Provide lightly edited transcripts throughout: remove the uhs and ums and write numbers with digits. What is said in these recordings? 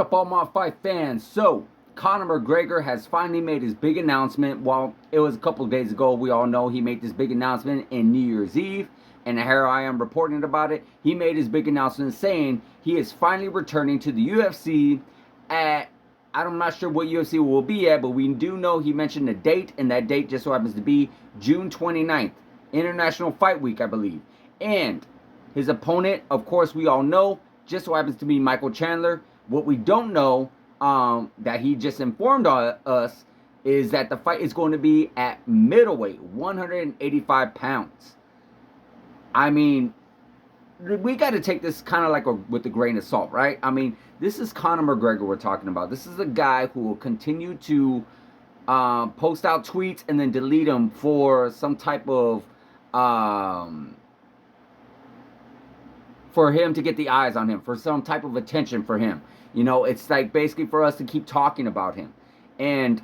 up, all my fight fans? So, Conor McGregor has finally made his big announcement. Well, it was a couple of days ago. We all know he made this big announcement in New Year's Eve. And here I am reporting about it. He made his big announcement saying he is finally returning to the UFC at, I'm not sure what UFC will be at, but we do know he mentioned a date, and that date just so happens to be June 29th, International Fight Week, I believe. And his opponent, of course, we all know, just so happens to be Michael Chandler. What we don't know, that he just informed us, is that the fight is going to be at middleweight, 185 pounds. I mean, we got to take this kind of like with a grain of salt, right? I mean, this is Conor McGregor we're talking about. This is a guy who will continue to post out tweets and then delete them for some type of for him to get the eyes on him, for some type of attention for him. You know, it's like basically for us to keep talking about him. And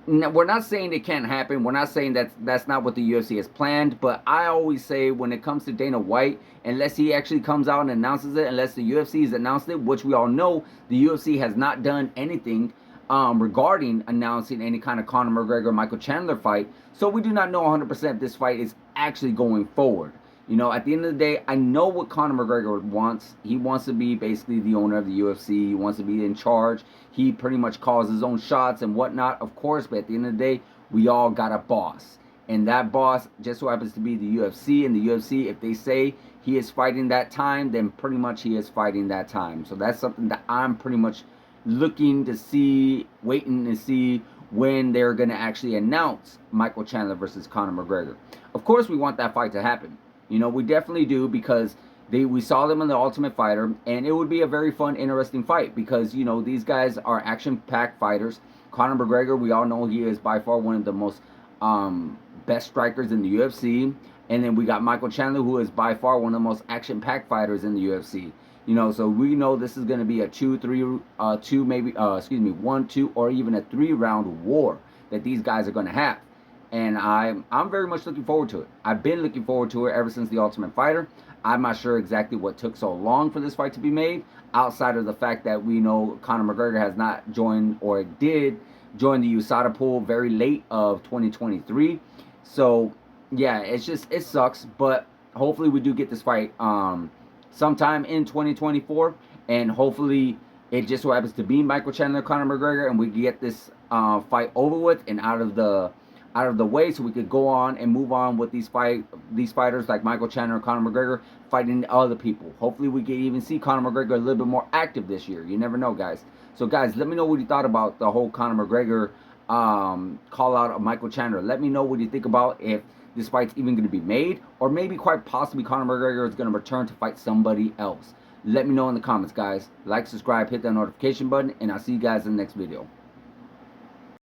we're not saying it can't happen. We're not saying that that's not what the UFC has planned. But I always say when it comes to Dana White, unless he actually comes out and announces it, unless the UFC has announced it, which we all know the UFC has not done anything regarding announcing any kind of Conor McGregor-Michael Chandler fight. So we do not know 100% if this fight is actually going forward. You know, at the end of the day, I know what Conor McGregor wants. He wants to be basically the owner of the UFC. He wants to be in charge. He pretty much calls his own shots and whatnot, of course. But at the end of the day, we all got a boss. And that boss just so happens to be the UFC. And the UFC, if they say he is fighting that time, then pretty much he is fighting that time. So that's something that I'm pretty much looking to see, waiting to see when they're going to actually announce Michael Chandler versus Conor McGregor. Of course, we want that fight to happen. You know, we definitely do, because we saw them in the Ultimate Fighter, and it would be a very fun, interesting fight because, you know, these guys are action-packed fighters. Conor McGregor, we all know he is by far one of the most best strikers in the UFC. And then we got Michael Chandler, who is by far one of the most action-packed fighters in the UFC. You know, so we know this is going to be a 1, 2, or even a 3-round war that these guys are going to have. And I'm very much looking forward to it. I've been looking forward to it ever since the Ultimate Fighter. I'm not sure exactly what took so long for this fight to be made, outside of the fact that we know Conor McGregor has not joined, or did join, the USADA pool very late of 2023. So yeah, it sucks, but hopefully we do get this fight sometime in 2024, and hopefully it just so happens to be Michael Chandler, Conor McGregor, and we get this fight over with and out of the way, so we could go on and move on with these fighters like Michael Chandler and Conor McGregor fighting other people. Hopefully we can even see Conor McGregor a little bit more active this year. You never know, guys. So guys, let me know what you thought about the whole Conor McGregor call out of Michael Chandler. Let me know what you think about if this fight's even going to be made, or maybe quite possibly Conor McGregor is going to return to fight somebody else. Let me know in the comments, guys. Like, subscribe, hit that notification button, and I'll see you guys in the next video.